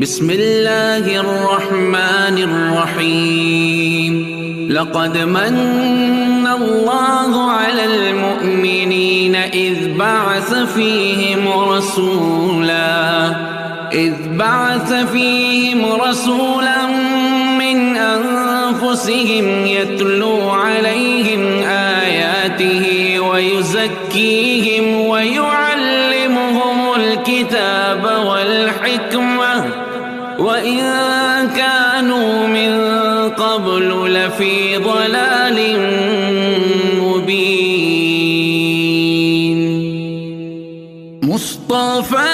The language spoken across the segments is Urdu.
بسم اللہ الرحمن الرحیم لقد من اللہ علی المؤمنین اذ بعث فیہم رسولا من انفسہم یتلو علیہم آیاتہ ویزکیہم ویعلمہم الکتاب والحکمہ وَإِن كَانُوا مِن قَبْلُ لَفِي ضَلَالٍ مُبِينٍ مصطفیٰ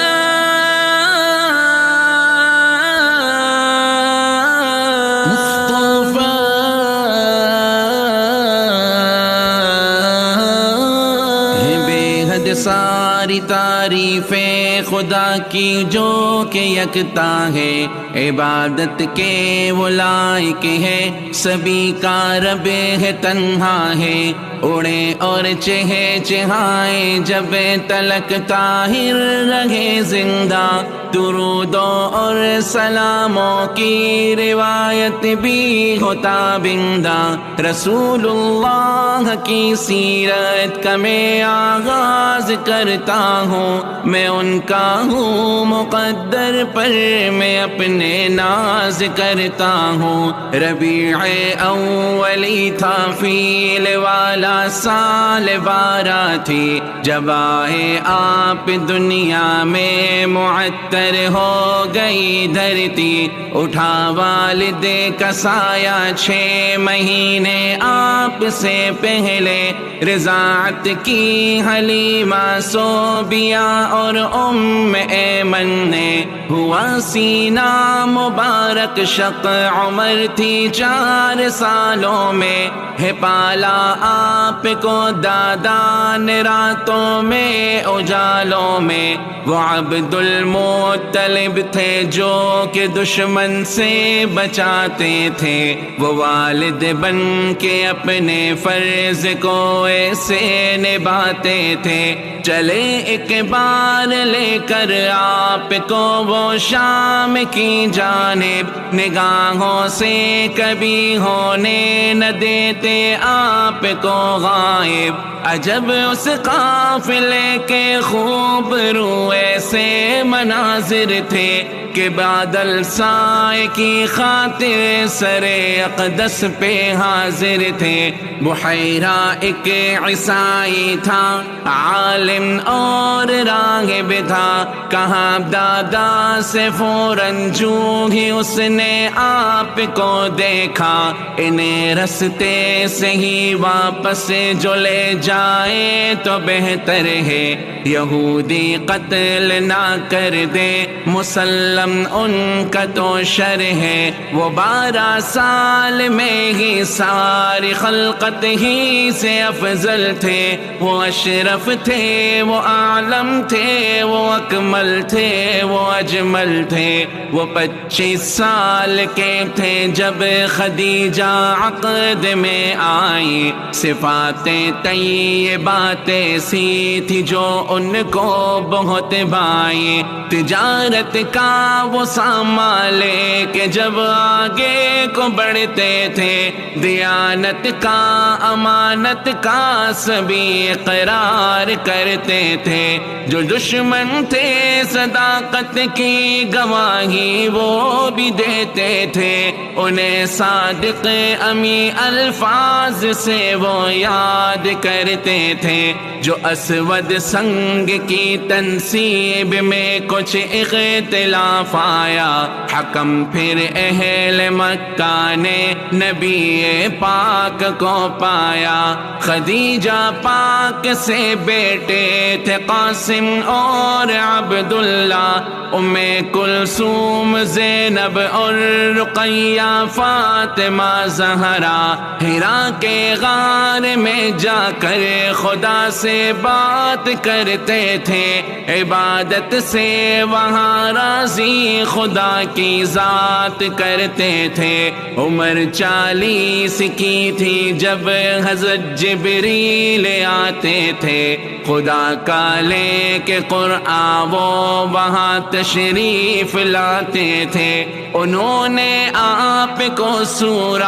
ساری تعریف خدا کی جو کہ یکتا ہے، عبادت کے وہ لائق ہے، سبھی کا رب ہے، تنہا ہے، اڑے اور چہے چہائے جب تلک طاہر رہے زندہ، درودوں اور سلاموں کی روایت بھی ہوتا بندہ، رسول اللہ کی سیرت کا میں آغاز کرتا ہوں، میں ان کا ہوں مقدر پر میں اپنے ناز کرتا ہوں، ربیع اولی تھا فیل والا سال 12 تھی جب آئے آپ دنیا میں معطر ہو گئی دھرتی، اٹھا والد کا سایہ 6 مہینے آپ سے پہلے، رضاعت کی حلیمہ صوبیہ اور ام ایمن نے، ہوا سینہ مبارک شق عمر تھی 4 سالوں میں، ہے پالا آپ کو دادان راتوں میں اجالوں میں، وہ عبد المطلب تھے جو کہ دشمن سے بچاتے تھے، وہ والد بن کے اپنے فرض کو ایسے نبھاتے تھے، چلے ایک بار لے کر آپ کو وہ شام کی جانب، نگاہوں سے کبھی ہونے نہ دیتے آپ کو غائب، عجب اس قافلے کے خوب رو ایسے مناظر تھے کہ بادل سائے کی خاطر سر اقدس پہ حاضر تھے، بحیرہ ایک عیسائی تھا، عالم اور راغب تھا، کہاں دادا سے فوراً جو ہی اس نے آپ کو دیکھا، انہیں رستے سے ہی واپس جو لے جائے تو بہتر ہے، یہودی قتل نہ کر دے، مسلم ان کا تو شر ہے، وہ 12 سال میں ہی ساری خلقت ہی سے افضل تھے، وہ اشرف تھے، وہ عالم تھے، وہ اکمل تھے، وہ اجمل تھے، وہ 25 سال کے تھے جب خدیجہ عقد میں آئی، صفاتیں طیبات ایسی تھی جو ان کو بہت بھائی، تجارت کا وہ سامان لے کے جب آگے کو بڑھتے تھے، دیانت کا امانت کا سبھی اقرار کرتے تھے، جو دشمن تھے صداقت کی گواہی وہ بھی دیتے تھے، انہیں صادق امی الفاظ سے وہ یاد کرتے تھے، جو اسود سنگ کی تنصیب میں کچھ اختلاف آیا، حکم پھر اہل مکہ نے نبی پاک کو پایا، خدیجہ پاک سے بیٹے تھے قاسم اور عبداللہ، ام کلثوم زینب اور رقیہ فاطمہ زہرا، ہرا کے غار غار میں جا کر خدا سے بات کرتے تھے، عبادت سے وہاں راضی خدا کی ذات کرتے تھے۔ عمر 40 کی تھی جب حضرت جبریل آتے تھے، خدا کا لے کے قرآن وہ وہاں تشریف لاتے تھے۔ انہوں نے آپ کو سورہ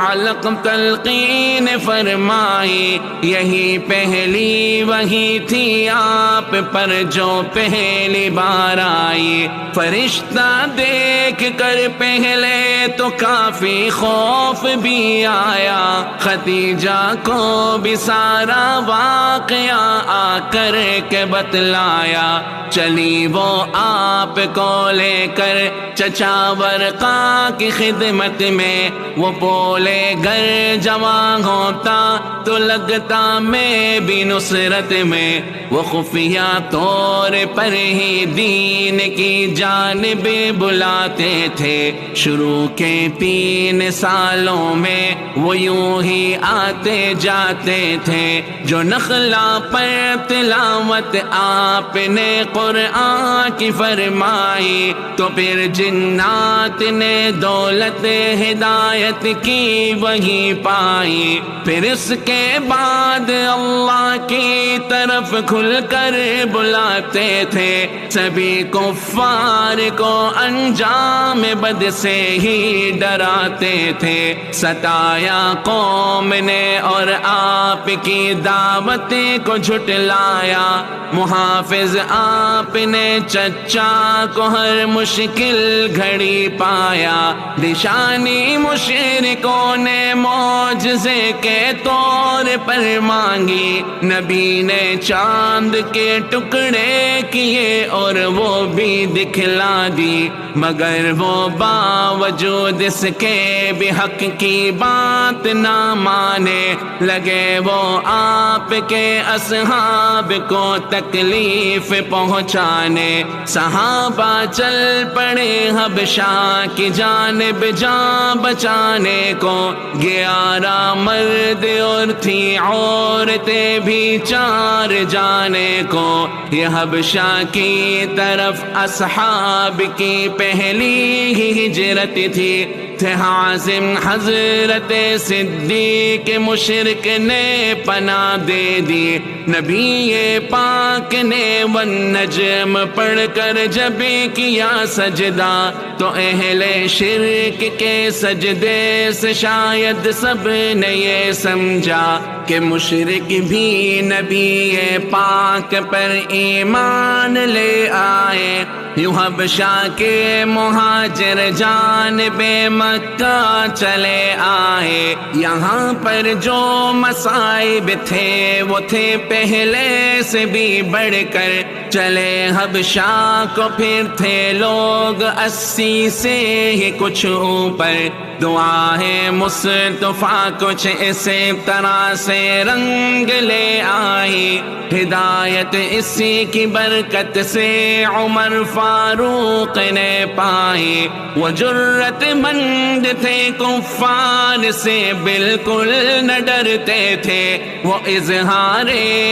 علق تلقین فرمائی، یہی پہلی وحی تھی آپ پر جو پہلی بار آئی۔ فرشتہ دیکھ کر پہلے تو کافی خوف بھی آیا، خدیجہ کو بھی سارا واقعہ آ کر کے بتلایا۔ چلی وہ آپ کو لے کر چچا ورقا کی خدمت میں، وہ بولے گر جوان ہوتا تو لگتا میں بھی نصرت میں۔ وہ خفیہ طور پر ہی دین کی جانب بلاتے تھے، شروع کے 3 سالوں میں وہ یوں ہی آتے جاتے تھے۔ جو نخلا پر تلاوت آپ نے قرآن کی فرمائی، تو پھر جنات نے دولت ہدایت کی وہی پائی۔ پھر اس کے بعد اللہ کی طرف کھل کر بلاتے تھے، سبھی کفار کو انجام بد سے ہی ڈراتے تھے۔ ستایا قوم نے اور آپ کی دعوت کو جھٹلایا، محافظ آپ نے چچا کو ہر مشکل گھڑی پایا۔ نشانی مشرکوں نے معجزے کے طور پر مانگی، نبی نے چاند کے ٹکڑے کیے اور وہ بھی دکھلا دی، مگر وہ باوجود اس کے بھی حق کی بات نہ مانے لگے۔ وہ آپ کے اصحاب کو تکلیف پہنچانے، صحابہ چل پڑے حبشہ کی جانب جان بچانے کو۔ 11 مرد اور تھی عورتیں بھی 4 جانے کو۔ یہ حبشہ کی طرف اصحاب کی پہلی ہی ہجرت تھی۔ تھے حازم حضرت صدیق مشرک نے پناہ دے دی، نبی پاک نے والنجم پڑھ کر جب کیا سجدہ، تو اہل شرک کے سجدے سے شاید سب نے یہ سمجھا کہ مشرک بھی نبی پاک پر ایمان لے آئے۔ یوں حبشہ کے مہاجر جانب مکہ چلے آئے۔ یہاں پر جو مصائب تھے وہ تھے پہلے سے بھی بڑھ کر، چلے حبشہ کو پھر تھے لوگ 80 سے ہی کچھ اوپر۔ دعا ہے مصطفیٰ کچھ اسی طرح سے رنگ لے آئی، ہدایت اسی کی برکت سے عمر فاروق نے پائی۔ وہ جرت مند تھے، کفار سے بالکل نہ ڈرتے تھے، وہ اظہار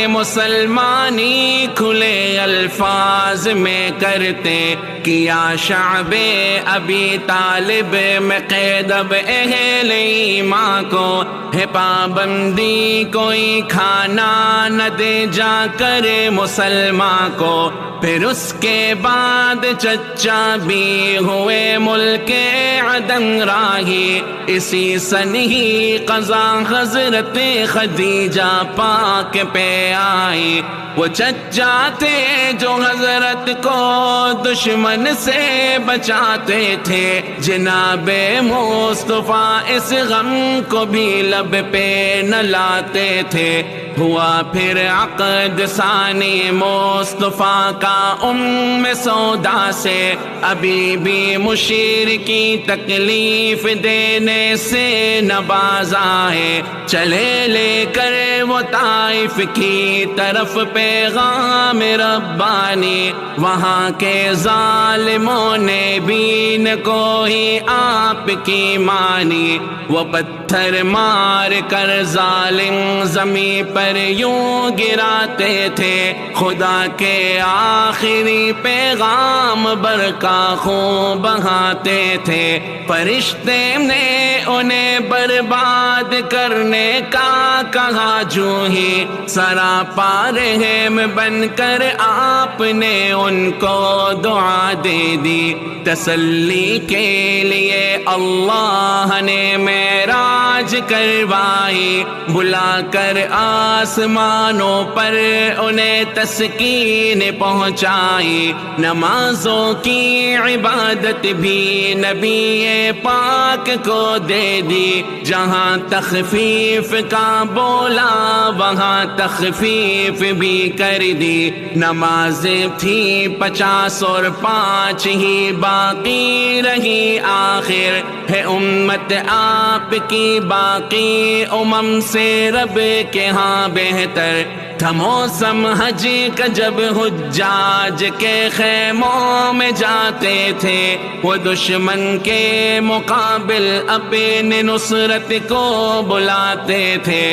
مسلمانی کھلے الفاظ میں کرتے۔ کیا شعب ابی طالب میں قید اب اہل ایمان کو، ہے پابندی کوئی کھانا نہ دے جا کر مسلمان کو۔ پھر اس کے بعد چچا بھی ہوئے ملک عدن راہی، اسی سن ہی قضا حضرت خدیجہ پاک پہ آئی۔ وہ چچا تھے جو حضرت کو دشمن سے بچاتے تھے، جناب مصطفیٰ اس غم کو بھی لب پہ نہ لاتے تھے۔ ہوا پھر عقد ثانی مصطفیٰ کا ام سودا سے، ابھی بھی مشرکی تکلیف دینے سے نہ باز آئے۔ چلے لے کر وہ طائف کی طرف پیغام ربانی، وہاں کے ظالموں نے بھی نہ کوئی آپ کی مانی۔ وہ پتھر مار کر ظالم زمین پر یوں گراتے تھے، خدا کے آخری پیغام برقع خون بہاتے تھے، فرشتے نے انہیں برباد کرنے کا کہا، جو ہی سراپا رحم بن کر آپ نے ان کو دعا دے دی۔ تسلی کے لیے اللہ نے معراج کروائی، بلا کر آسمانوں پر انہیں تسکین پہنچائی، نمازوں کی عبادت بھی نبی پاک کو دے دی، جہاں تخفیف کا بولا وہاں تخفیف بھی کر دی، نمازیں تھی 50 اور 5 ہی باقی رہی، آخر ہے امت آپ کی باقی امم سے رب کے ہاں بہتر تھا موسم حج کا جب حجاج کے خیموں میں جاتے تھے، وہ دشمن کے مقابل اپنے نصرت کو بلاتے تھے،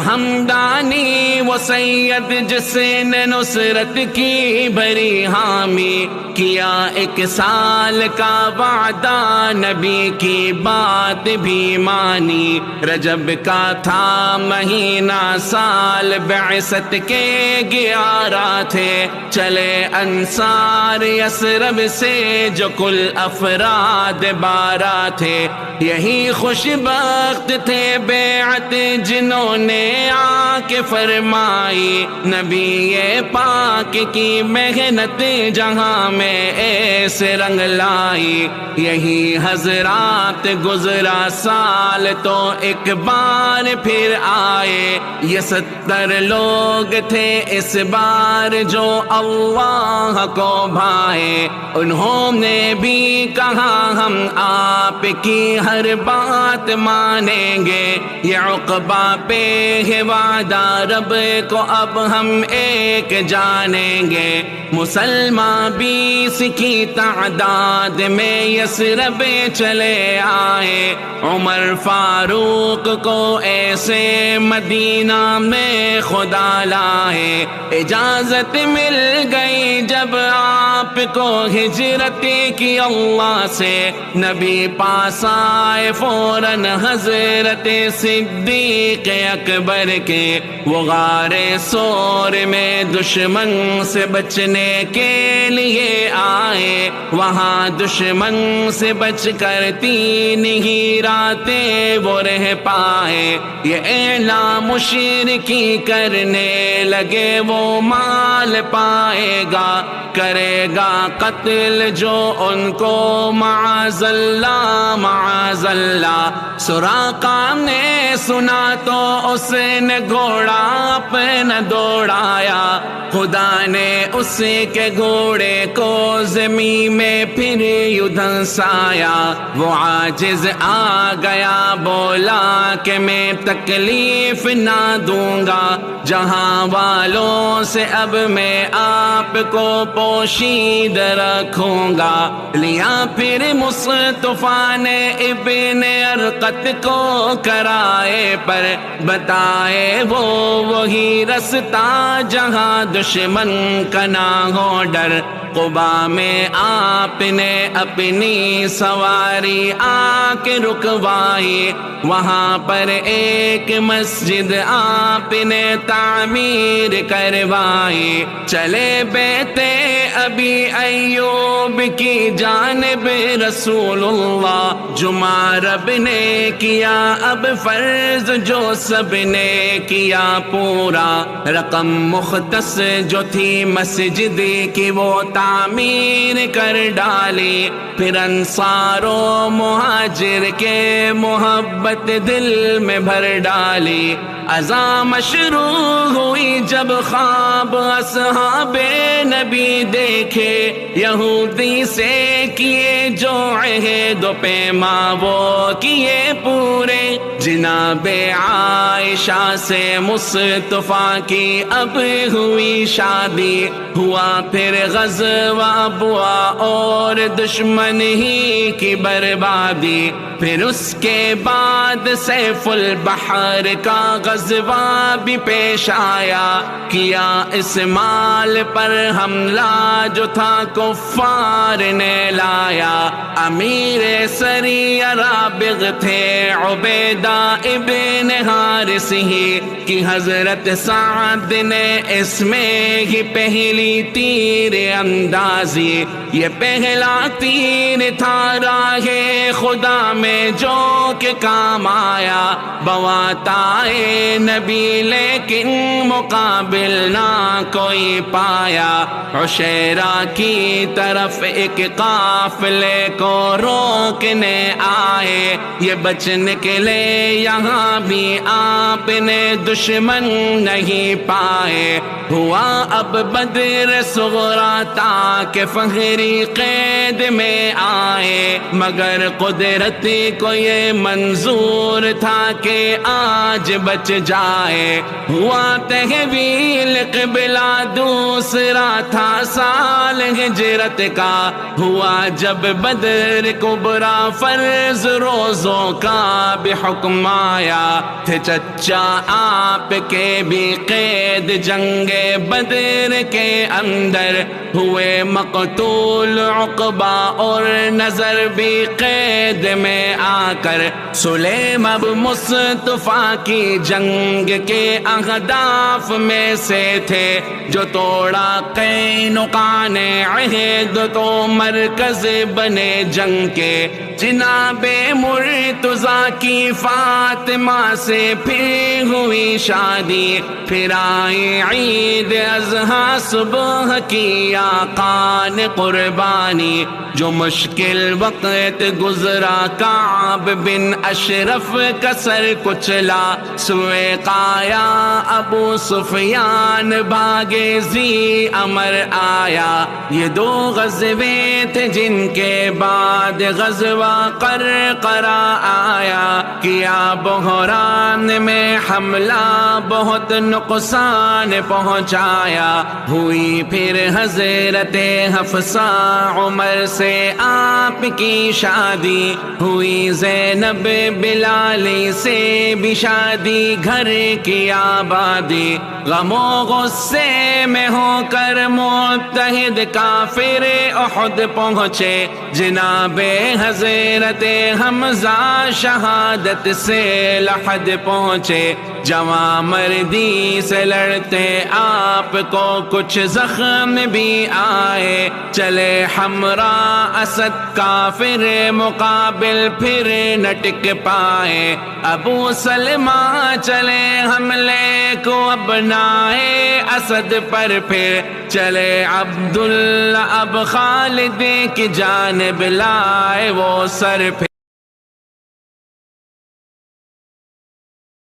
ہمدانی وہ سید جس نے نصرت کی بری حامی کیا، 1 سال کا وعدہ نبی کی بات بھی مانی، رجب کا تھا مہینہ سال بعثت کے 11 تھے، چلے انصار یثرب سے جو کل افراد 12 تھے، یہی خوش بخت تھے بیعت جنہوں نے آ کے فرمائی، نبی پاک کی محنت جہاں میں ایسے رنگ لائی، یہی حضرات گزرا سال تو ایک بار پھر آئے، یہ 70 لوگ تھے اس بار جو اللہ کو بھائے، انہوں نے بھی کہا ہم آپ کی ہر بات مانیں گے، یہ عقبہ پہ ہے وعدہ رب کو اب ہم ایک جانیں گے، مسلمان 20 کی تعداد میں یثرب چلے آئے، عمر فاروق کو ایسے مدینہ میں خدا لائے، اجازت مل گئی جب آپ کو ہجرت کی اللہ سے، نبی پاس آئے فوراً حضرت صدیق اکبر کے، وہ غار سور میں دشمن سے بچنے کے لیے آئے، وہاں دشمن سے بچ کر 3 ہی راتیں وہ رہ پائے، یہ اعلان مشرکی کرنے لگے وہ مال پائے گا، کرے گا قتل جو ان کو معاذ اللہ معاذ اللہ، سراقہ نے سنا تو اس نے گھوڑا اپنا دوڑایا، خدا نے اس کے گھوڑے کو زمین میں پھر یوں دھنسایا، وہ عاجز آ گیا بولا کہ میں تکلیف نہ دوں گا، جہاں والوں سے اب میں آپ کو پوشید رکھوں گا، لیا پھر مصطفیٰ نے ابن ارقط کو کرائے پر بتائے وہ وہی رستہ جہاں دشمن کا نہ ہو ڈر، قبا میں آپ نے اپنی سواری آ کے رکوائی، وہاں پر ایک مسجد آپ نے تعمیر کروائی، چلے بیت ابی ایوب کی جانب رسول اللہ، جمعہ رب نے کیا اب فرض جو سب نے کیا پورا، رقم مختص جو تھی مسجد کی وہ تعمیر کر ڈالی، پھر انصار و مہاجر کے محبت دل میں بھر ڈالی، اذان شروع ہوئی جب خواب اصحاب نبی دیکھے یہودی سے کیے جو عہد و پیما وہ کیے پورے جناب عائشہ سے مصطفیٰ کی اب ہوئی شادی ہوا پھر غزوہ بوا اور دشمن ہی کی بربادی پھر اس کے بعد سیف البحر کا غزوہ بھی پیش آیا کیا اس مال پر حملہ جو تھا کفار نے لایا امیر سریہ رابغ تھے عبیدہ ابن حارث ہی کہ حضرت سعد نے اس میں ہی پہلی تیر اندازی یہ پہلا تیر تھا راہ خدا میں جو کہ کام آیا بواتائے نبی لیکن مقابل نہ کوئی پایا عشیرہ کی طرف ایک قافلے کو روکنے آئے یہ بچ نکلے یہاں بھی آپ نے دشمن نہیں پائے ہوا اب بدر صغریٰ تاکہ فہری قید میں آئے مگر قدرت کو یہ منظور تھا کہ آج بچ جائے ہوا تحویل قبلہ دوسرا تھا سال ہجرت کا ہوا جب بدر کبریٰ فرض روزوں کا بھی حکم آیا تھے چچا آپ کے بھی قید جنگ بدر کے اندر ہوئے مقتول عقبہ اور نظر بھی قید میں آ کر سلیم اب مصطفیٰ کی جنگ کے اہداف میں سے تھے جو توڑا قینقاع نے عہد تو مرکز بنے جنگ کے جناب مرتضیٰ کی فاطمہ سے پھر ہوئی شادی پھر آئی عید اضحیٰ صبح کی آقا نے قربانی جو مشکل وقت گزرا کعب بن اشرف کا سر کچلا سوئے قایا ابو سفیان بھاگے زی امر آیا یہ دو غزوے تھے جن کے بعد غزوہ قرقرہ آیا کیا بحران میں حملہ بہت نقصان پہنچایا ہوئی پھر حضرت حفصہ عمر سے آپ کی شادی ہوئی زینب بلالی سے بھی شادی گھر کی آبادی غم و غصے میں ہو کر متحد کافر احد پہنچے جناب حضرت حمزہ شہادت سے لحد پہنچے جوان مردی سے لڑتے آپ کو کچھ زخم بھی آئے چلے حمراء اسد کافر مقابل پھر نہ ٹک پائے ابو سلمہ چلے حملے کو ابنائے اسد پر پھر چلے عبداللہ اب خالد کی جانب لائے وہ سر پہ